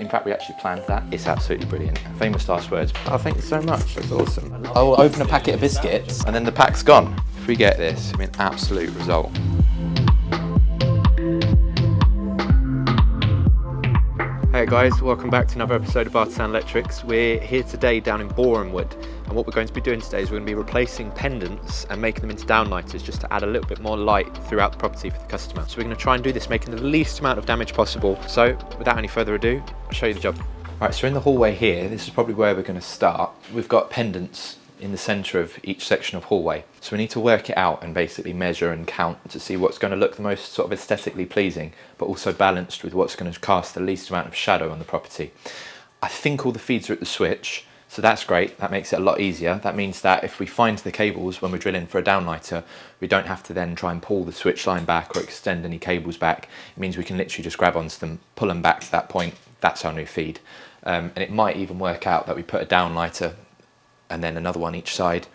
In fact, we actually planned that. It's absolutely brilliant. Famous last words. Oh, thank you so much. That's awesome. I'll open a packet of biscuits and then the pack's gone. If we get this, I mean, absolute result. Hey guys, welcome back to another episode of Artisan Electrics. We're here today down in Borehamwood, and what we're going to be doing today is we're going to be replacing pendants and making them into downlighters just to add a little bit more light throughout the property for the customer. So we're going to try and do this making the least amount of damage possible. So without any further ado, I'll show you the job. Right, so in the hallway here, this is probably where we're going to start. We've got pendants in the centre of each section of hallway. So we need to work it out and basically measure and count to see what's going to look the most sort of aesthetically pleasing, but also balanced with what's going to cast the least amount of shadow on the property. I think all the feeds are at the switch, so that's great. That makes it a lot easier. That means that if we find the cables when we're drilling for a downlighter, we don't have to then try and pull the switch line back or extend any cables back. It means we can literally just grab onto them, pull them back to that point. That's our new feed. And it might even work out that we put a downlighter and then another one each side,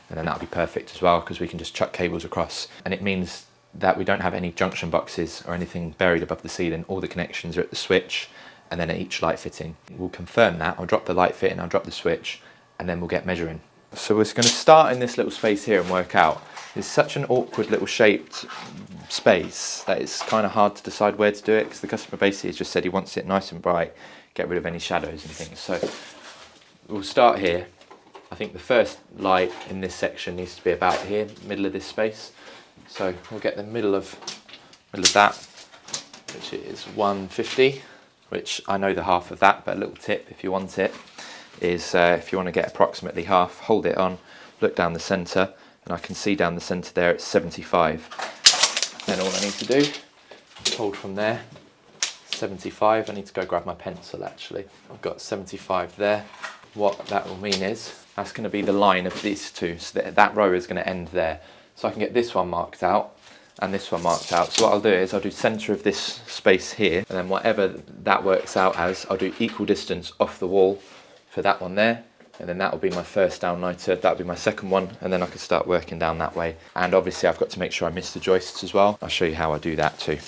and then that'll be perfect as well because we can just chuck cables across. And it means that we don't have any junction boxes or anything buried above the ceiling. All the connections are at the switch and then at each light fitting. We'll confirm that. I'll drop the light fitting, I'll drop the switch, and then we'll get measuring. So we're going to start in this little space here and work out. It's such an awkward little shaped space that it's kind of hard to decide where to do it because the customer basically has just said he wants it nice and bright, get rid of any shadows and things. So we'll start here. I think the first light in this section needs to be about here, middle of this space. So we'll get the middle of that, which is 150, which I know the half of that, but a little tip if you want it is if you want to get approximately half, hold it on, look down the centre, and I can see down the centre there it's 75. Then all I need to do is hold from there, 75. I need to go grab my pencil actually. I've got 75 there. What that will mean is that's going to be the line of these two, so that row is going to end there. So I can get this one marked out and this one marked out. So what I'll do is I'll do centre of this space here, and then whatever that works out as, I'll do equal distance off the wall for that one there, and then that will be my first downlighter, that'll be my second one, and then I can start working down that way. And obviously I've got to make sure I miss the joists as well. I'll show you how I do that too.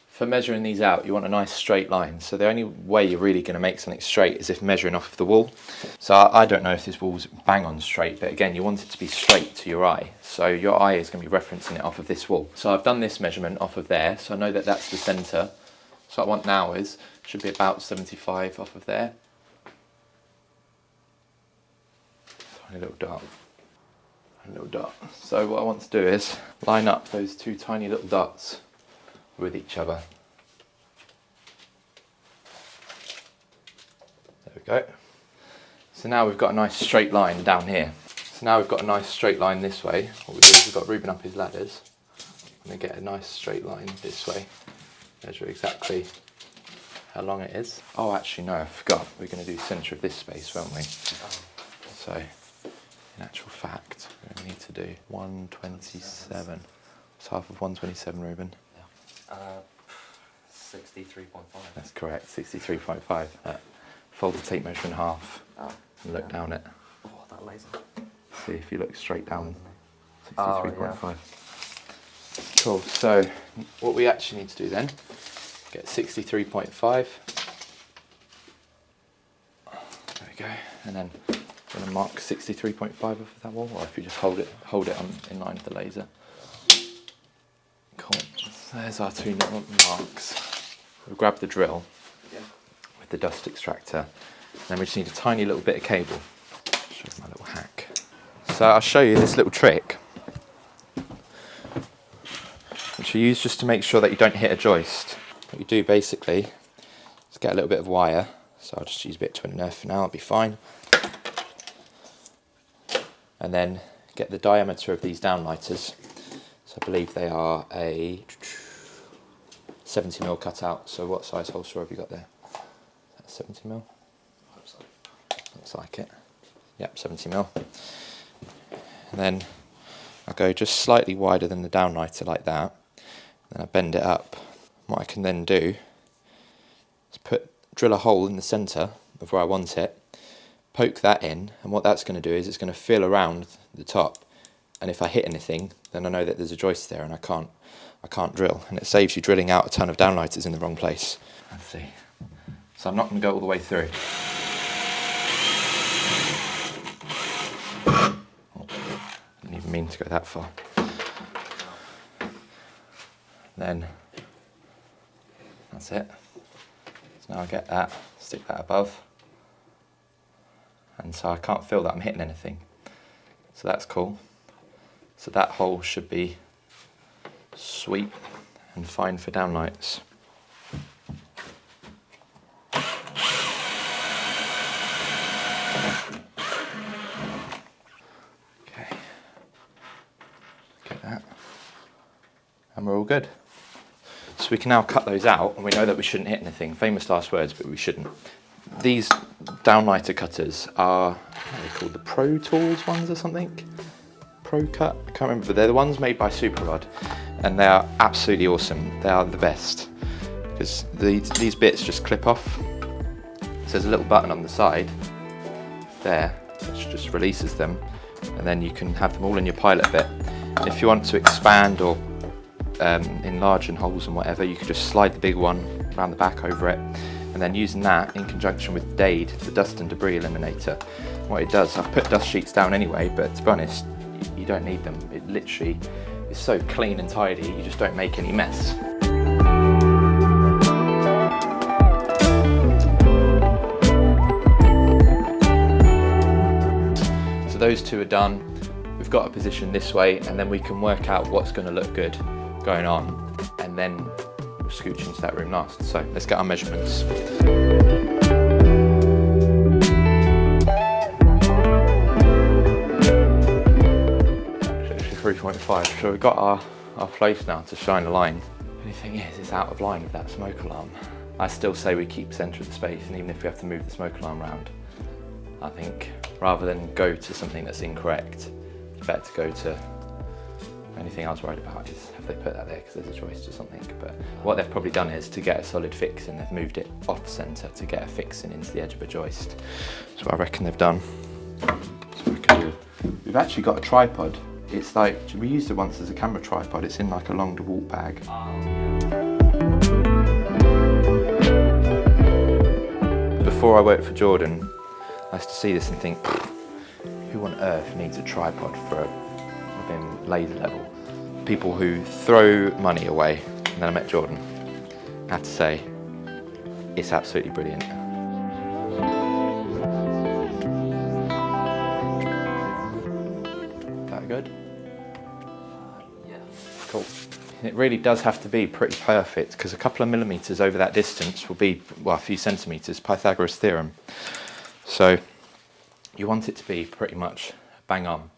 For measuring these out, you want a nice straight line. So the only way you're really going to make something straight is if measuring off of the wall. So I don't know if this wall's bang on straight, but again, you want it to be straight to your eye. So your eye is going to be referencing it off of this wall. So I've done this measurement off of there, so I know that that's the centre. So what I want now is, should be about 75 off of there. Tiny little dot. Tiny little dot. So what I want to do is line up those two tiny little dots with each other. There we go. So now we've got a nice straight line down here. So now we've got a nice straight line this way. What we do is we've got Reuben up his ladders. I'm going to get a nice straight line this way. Measure exactly how long it is. Oh, actually no, I forgot. We're going to do centre of this space, won't we? So, in actual fact, we're going to need to do 127. What's half of 127, Reuben? 63.5. That's correct, 63.5. Fold the tape measure in half and look down it. Oh, that laser. See if you look straight down, 63.5. Oh, yeah. Cool, so what we actually need to do then, get 63.5. There we go, and then I'm going to mark 63.5 off of that wall, or if you just hold it on in line with the laser. Cool. So there's our two little marks. We'll grab the drill with the dust extractor. And then we just need a tiny little bit of cable. Show you my little hack. So I'll show you this little trick, which you use just to make sure that you don't hit a joist. What you do basically is get a little bit of wire. So I'll just use a bit of twin and earth for now, it'll be fine. And then get the diameter of these downlighters. I believe they are a 70mm cutout. So what size hole saw have you got there? Is that 70mm? Looks like it. Yep, 70mm. And then I go just slightly wider than the downlighter like that. Then I bend it up. What I can then do is drill a hole in the centre of where I want it, poke that in, and what that's going to do is it's going to feel around the top. And if I hit anything, then I know that there's a joist there and I can't drill. And it saves you drilling out a ton of downlighters in the wrong place. Let's see. So I'm not going to go all the way through. Oh, I didn't even mean to go that far. Then that's it. So now I get that, stick that above. And so I can't feel that I'm hitting anything. So that's cool. So that hole should be sweet and fine for downlights. Okay, get that. And we're all good. So we can now cut those out, and we know that we shouldn't hit anything. Famous last words, but we shouldn't. These downlighter cutters are, what are they called, the Pro Tools ones or something? Pro Cut, I can't remember, but they're the ones made by Supercharger, and they are absolutely awesome. They are the best, because these bits just clip off. So there's a little button on the side there, which just releases them, and then you can have them all in your pilot bit. And if you want to expand or enlarge in holes and whatever, you can just slide the big one around the back over it, and then using that in conjunction with Dade, the dust and debris eliminator. What it does, I've put dust sheets down anyway, but to be honest, you don't need them. It literally is so clean and tidy, you just don't make any mess. So those two are done. We've got a position this way, and then we can work out what's going to look good going on, and then we'll scooch into that room last. So let's get our measurements. 3.5. So we've got our place now to shine a line. The only thing is, it's out of line with that smoke alarm. I still say we keep centre of the space, and even if we have to move the smoke alarm around, I think rather than go to something that's incorrect, it's better to go to. The only thing I was worried about is have they put that there because there's a joist or something, but what they've probably done is to get a solid fix in, they've moved it off centre to get a fix in into the edge of a joist. That's what I reckon they've done. So we can do. We've actually got a tripod. It's like, we used it once as a camera tripod. It's in like a long DeWalt bag. Before I worked for Jordan, I used to see this and think, who on earth needs a tripod for a laser level? People who throw money away. And then I met Jordan. I have to say, it's absolutely brilliant. That good? Yeah. Cool. It really does have to be pretty perfect, because a couple of millimetres over that distance will be, well, a few centimetres, Pythagoras theorem. So you want it to be pretty much bang on.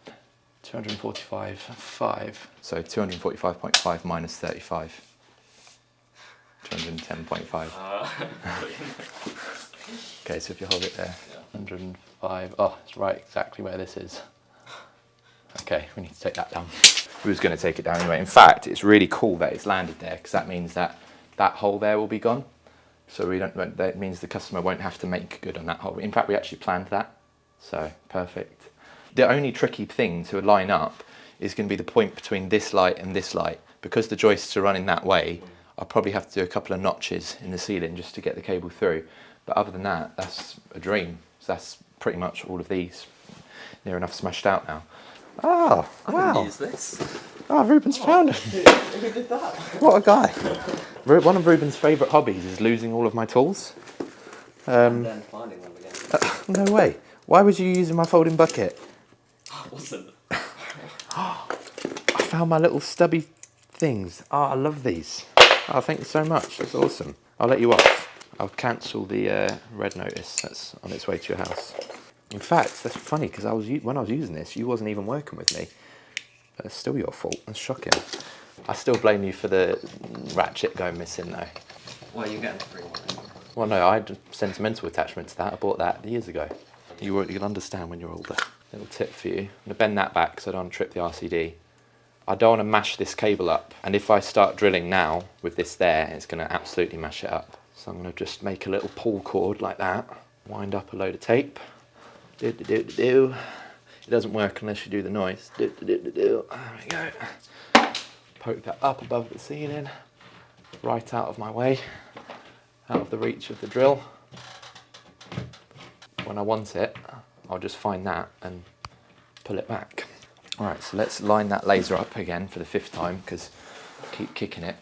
245.5, so 245.5 minus 35. 210.5. Okay, so if you hold it there, 105, oh, it's right exactly where this is. Okay, we need to take that down. We was going to take it down anyway. In fact, it's really cool that it's landed there, because that means that that hole there will be gone. So that means the customer won't have to make good on that hole. In fact, we actually planned that, so perfect. The only tricky thing to line up is going to be the point between this light and this light. Because the joists are running that way, I'll probably have to do a couple of notches in the ceiling just to get the cable through. But other than that, that's a dream. So that's pretty much all of these near enough smashed out now. Oh, wow. I can use this. Oh, Reuben's found it. Who did that? What a guy. One of Reuben's favourite hobbies is losing all of my tools. And then finding them again. No way. Why was you using my folding bucket? I wasn't. I found my little stubby things. Oh, I love these. Oh, thank you so much. That's awesome. I'll let you off. I'll cancel the red notice that's on its way to your house. In fact, that's funny, because when I was using this, you wasn't even working with me. But it's still your fault. That's shocking. I still blame you for the ratchet going missing, though. Well, you're getting a free one anyway. Well, no, I had a sentimental attachment to that. I bought that years ago. You'll understand when you're older. Little tip for you. I'm going to bend that back so I don't trip the RCD. I don't want to mash this cable up. And if I start drilling now with this there, it's going to absolutely mash it up. So I'm going to just make a little pull cord like that. Wind up a load of tape. Do-do-do-do-do. It doesn't work unless you do the noise. Do-do-do-do-do. There we go. Poke that up above the ceiling. Right out of my way. Out of the reach of the drill. when I want it, I'll just find that and pull it back. All right, so let's line that laser up again for the 5th time, because I keep kicking it.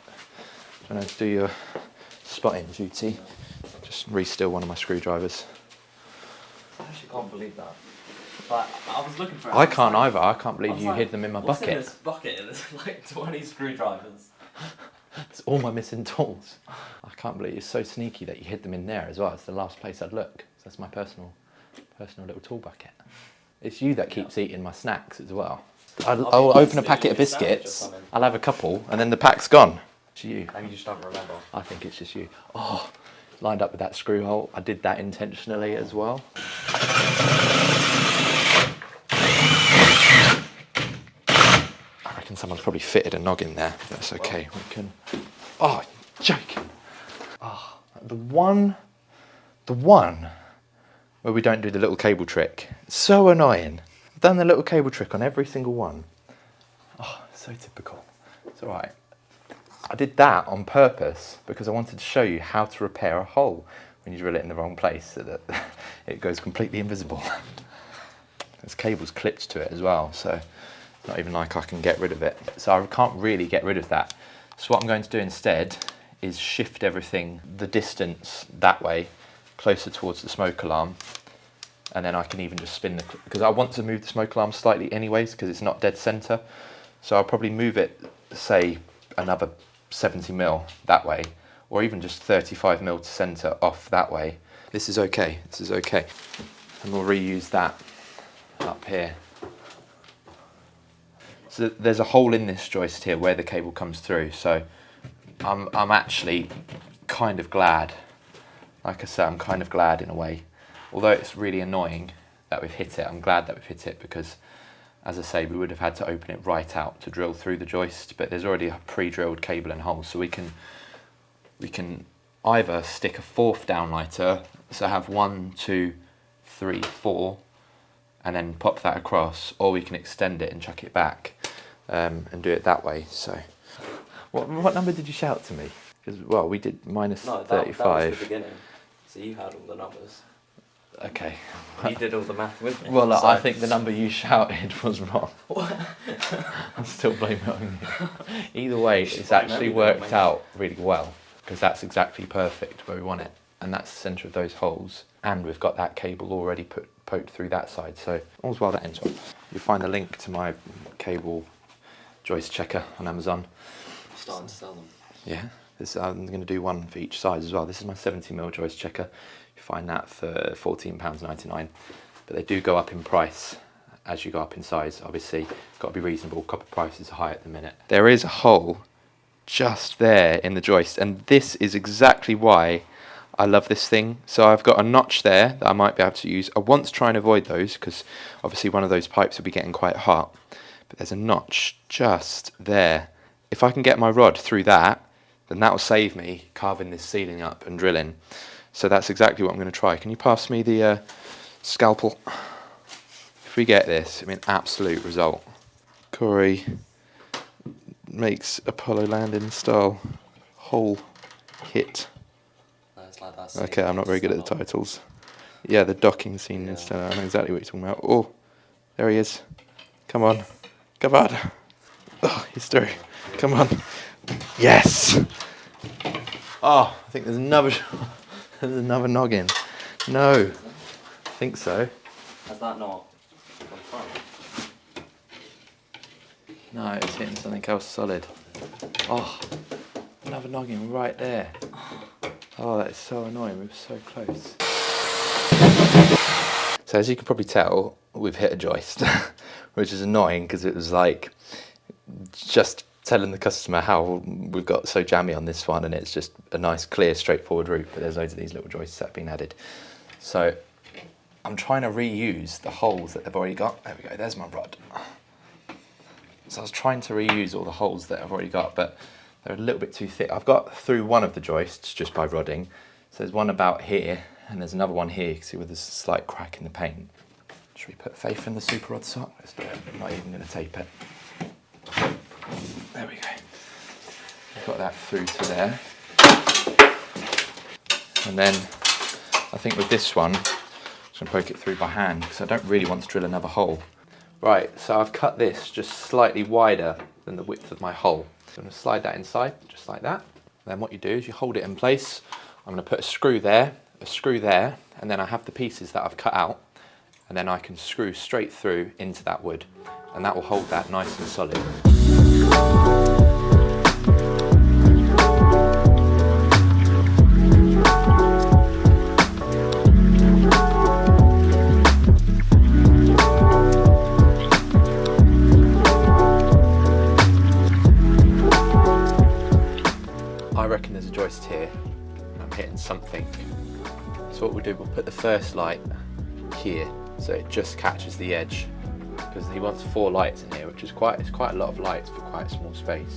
When I do your spotting duty, just re-steal one of my screwdrivers. I actually can't believe that. Like, I was looking for it. I can't either. I can't believe you hid them in my what's bucket. In this bucket? There's like 20 screwdrivers. It's all my missing tools. I can't believe it's so sneaky that you hid them in there as well. It's the last place I'd look. So that's my personal little tool bucket. It's you that keeps eating my snacks as well. I'll open a packet of biscuits, I'll have a couple, and then the pack's gone. It's you. And you just don't remember. I think it's just you. Oh, lined up with that screw hole. I did that intentionally as well. I reckon someone's probably fitted a noggin there. That's okay. We can. Oh, you're joking. Oh, the one where we don't do the little cable trick. So annoying. I've done the little cable trick on every single one. Oh, so typical. It's all right. I did that on purpose because I wanted to show you how to repair a hole when you drill it in the wrong place so that it goes completely invisible. There's cables clipped to it as well, so it's not even like I can get rid of it. So I can't really get rid of that. So what I'm going to do instead is shift everything the distance that way, closer towards the smoke alarm, and then I can even just spin because I want to move the smoke alarm slightly anyways because it's not dead center. So I'll probably move it, say, another 70 mil that way, or even just 35 mil to center off that way. This is okay, this is okay. And we'll reuse that up here. So there's a hole in this joist here where the cable comes through, so I'm actually kind of glad. Like I say, I'm kind of glad in a way. Although it's really annoying that we've hit it, I'm glad that we've hit it because, as I say, we would have had to open it right out to drill through the joist, but there's already a pre-drilled cable and hole, so we can either stick a 4th downlighter, so have 1, 2, 3, 4, and then pop that across, or we can extend it and chuck it back and do it that way. So, what number did you shout to me? Because, well, we did minus 35. That was the beginning, so you had all the numbers. Okay. You did all the math with me. Well, look, so. I think the number you shouted was wrong. I'm still blaming it on you. Either way, it's actually worked out really well because that's exactly perfect where we want it. And that's the centre of those holes. And we've got that cable already poked through that side. So all's well that ends well. You'll find the link to my cable joist checker on Amazon. I'm starting to sell them. Yeah, I'm going to do one for each size as well. This is my 70mm joist checker. You find that for £14.99, but they do go up in price as you go up in size. Obviously, it's got to be reasonable. Copper prices are high at the minute. There is a hole just there in the joist, and this is exactly why I love this thing. So I've got a notch there that I might be able to use. I want to try and avoid those because obviously one of those pipes will be getting quite hot, but there's a notch just there. If I can get my rod through that, then that will save me carving this ceiling up and drilling. So that's exactly what I'm going to try. Can you pass me the scalpel? If we get this, it'll be an absolute result. Cory makes Apollo landing style hole hit. No, it's like that scene. Okay, I'm not very good at the titles. Yeah, the docking scene instead. I know exactly what you're talking about. Oh, there he is. Come on. Come on. Oh, he's through. Come on. Yes. Oh, I think there's another noggin. No. I think so. Has that not gone front? No, it's hitting something else solid. Oh, another noggin right there. Oh, that is so annoying. We were so close. So as you can probably tell, we've hit a joist, which is annoying because it was like just telling the customer how we've got so jammy on this one, and it's just a nice, clear, straightforward route, but there's loads of these little joists that have been added. So I'm trying to reuse the holes that they've already got. There we go, there's my rod. So I was trying to reuse all the holes that I've already got, but they're a little bit too thick. I've got through one of the joists just by rodding. So there's one about here, and there's another one here, you can see where there's a slight crack in the paint. Should we put faith in the super rod sock? Let's do it. I'm not even going to tape it. There we go. Got that through to there. And then I think with this one, Just gonna poke it through by hand because I don't really want to drill another hole. Right, so I've cut this just slightly wider than the width of my hole. So I'm gonna slide that inside, just like that. Then what you do is you hold it in place. I'm gonna put a screw there, and then I have the pieces that I've cut out, and then I can screw straight through into that wood, and that will hold that nice and solid. I reckon there's a joist here. I'm hitting something. So what we'll do, we'll put the first light here so it just catches the edge, because he wants 4 lights in here, which is quite a lot of lights for quite a small space.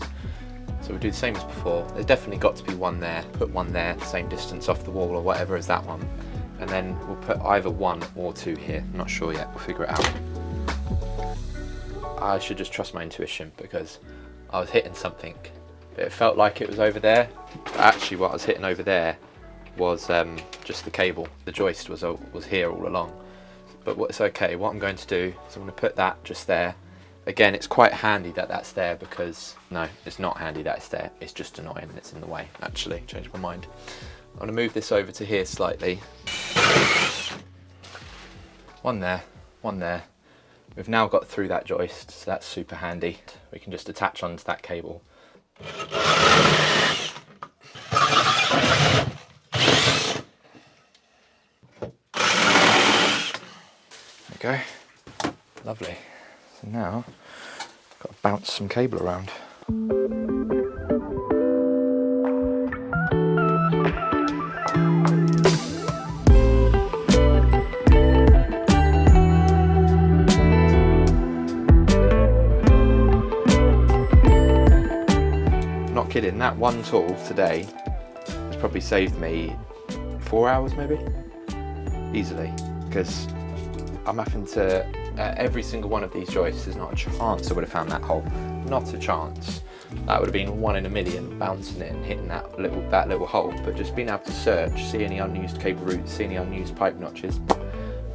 So we'll do the same as before. There's definitely got to be one there. Put one there, the same distance off the wall or whatever as that one. And then we'll put either 1 or 2 here. I'm not sure yet, we'll figure it out. I should just trust my intuition because I was hitting something. But it felt like it was over there. But actually what I was hitting over there was just the cable. The joist was here all along. But it's okay, what I'm going to do is I'm going to put that just there. Again, it's quite handy that that's there because, no, it's not handy that it's there. It's just annoying and it's in the way, actually. Changed my mind. I'm going to move this over to here slightly. One there, one there. We've now got through that joist, so that's super handy. We can just attach onto that cable. There we go. Lovely. So now I've got to bounce some cable around. Not kidding, that one tool today has probably saved me 4 hours maybe, easily, because I'm having to, every single one of these joists, there's not a chance I would have found that hole. Not a chance. That would have been 1 in a million, bouncing it and hitting that little hole. But just being able to search, see any unused cable routes, see any unused pipe notches,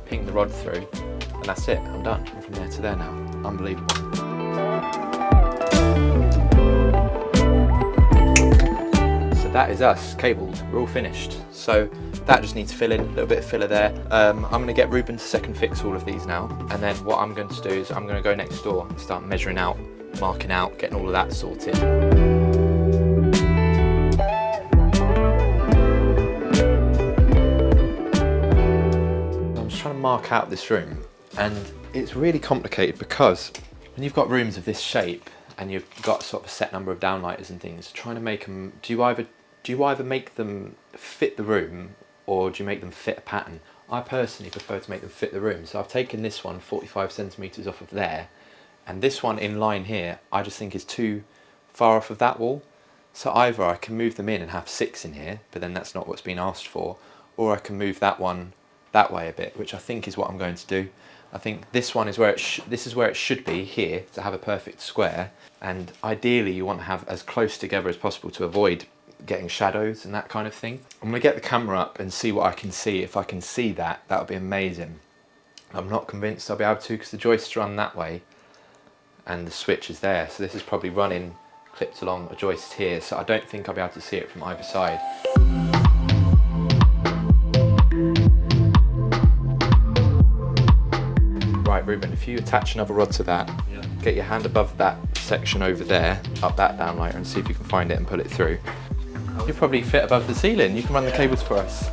ping the rod through, and that's it, I'm done. I'm from there to there now. Unbelievable. So that is us, cabled, we're all finished. So that just needs filling, a little bit of filler there. I'm going to get Reuben to second fix all of these now, and then what I'm going to do is I'm going to go next door and start measuring out, marking out, getting all of that sorted. I'm just trying to mark out this room, and it's really complicated because when you've got rooms of this shape and you've got sort of a set number of downlighters and things, trying to make them, do you either make them fit the room or do you make them fit a pattern? I personally prefer to make them fit the room. So I've taken this one 45 centimeters off of there, and this one in line here, I just think is too far off of that wall. So either I can move them in and have 6 in here, but then that's not what's been asked for, or I can move that one that way a bit, which I think is what I'm going to do. I think this one is where this is where it should be here to have a perfect square, and ideally you want to have as close together as possible to avoid getting shadows and that kind of thing. I'm going to get the camera up and see what I can see. If I can see that, that would be amazing. I'm not convinced I'll be able to because the joists run that way and the switch is there. So this is probably running clipped along a joist here, so I don't think I'll be able to see it from either side. Right, Reuben, if you attach another rod to that, Yeah. get your hand above that section over there, up that downlighter, and see if you can find it and pull it through. You'll probably fit above the ceiling. You can run the cables for us.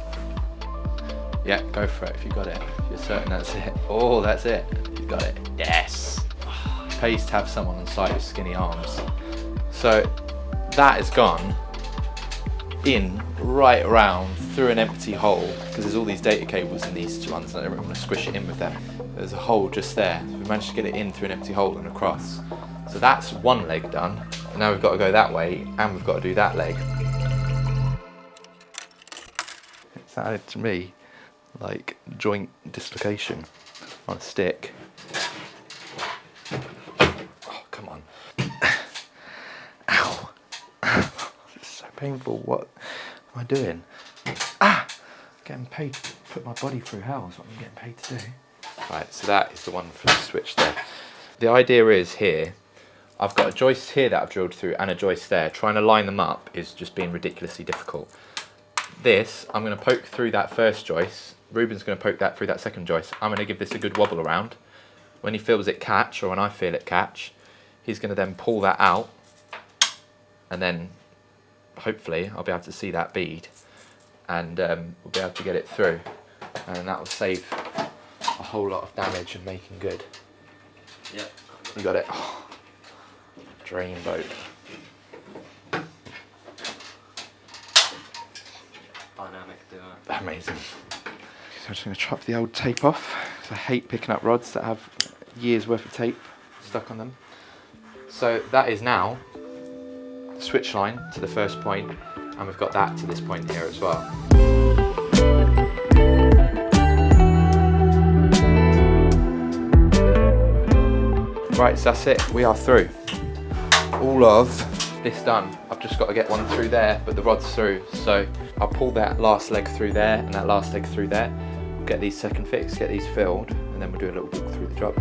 Yeah, go for it if you got it. If you're certain that's it. Oh, that's it. You got it. Yes. It pays to have someone on site with skinny arms. So that is gone in right around through an empty hole, because there's all these data cables in these two ones and I don't want to squish it in with them. There's a hole just there. So we managed to get it in through an empty hole and across. So that's one leg done. And now we've got to go that way and we've got to do that leg. It sounded to me like joint dislocation on a stick. Oh, come on. Ow. It's so painful. What am I doing? Ah! Getting paid Put my body through hell is what I'm getting paid to do. Right, so that is the one for the switch there. The idea is here, I've got a joist here that I've drilled through and a joist there. Trying to line them up is just being ridiculously difficult. This, I'm going to poke through that first joist. Reuben's going to poke that through that second joist. I'm going to give this a good wobble around. When he feels it catch, or when I feel it catch, he's going to then pull that out, and then hopefully I'll be able to see that bead, and we'll be able to get it through, and that will save a whole lot of damage and making good. Yep. You got it. Oh, drain boat. Dynamic duo. Amazing. So I'm just going to chop the old tape off, because I hate picking up rods that have years worth of tape stuck on them. So that is now the switch line to the first point, and we've got that to this point here as well. Right, so that's it, we are through. All of this done. I've just got to get one through there, but the rod's through, so I'll pull that last leg through there and that last leg through there, get these second fixed, get these filled, and then we'll do a little walk through the job.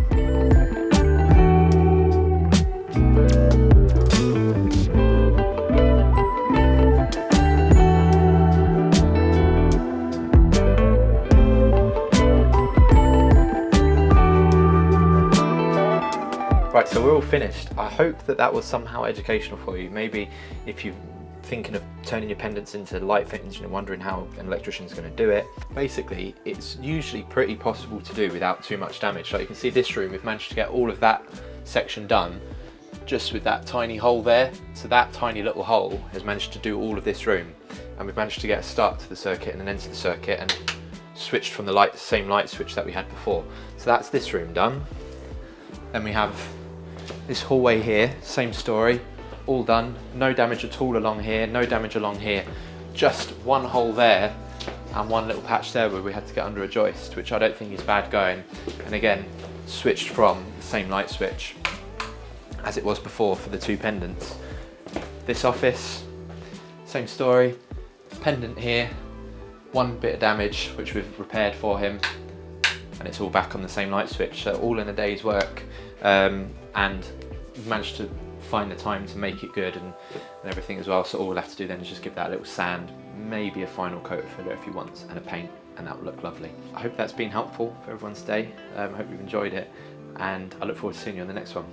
Right, so we're all finished. I hope that that was somehow educational for you. Maybe if you're thinking of turning your pendants into light fittings and you're wondering how an electrician's going to do it. Basically, it's usually pretty possible to do without too much damage. Like you can see this room, we've managed to get all of that section done just with that tiny hole there. So that tiny little hole has managed to do all of this room. And we've managed to get a start to the circuit and an end to the circuit and switched from the same light switch that we had before. So that's this room done. Then we have this hallway here, same story, all done, no damage at all along here, no damage along here, just one hole there and one little patch there where we had to get under a joist, which I don't think is bad going, and again, switched from the same light switch as it was before for the two pendants. This office, same story, pendant here, one bit of damage which we've repaired for him, and it's all back on the same light switch, so all in a day's work. And we've managed to find the time to make it good and everything as well, so all we'll have to do then is just give that a little sand, maybe a final coat of filler if you want, and a paint, and that will look lovely. I hope that's been helpful for everyone's day. I hope you've enjoyed it, and I look forward to seeing you on the next one.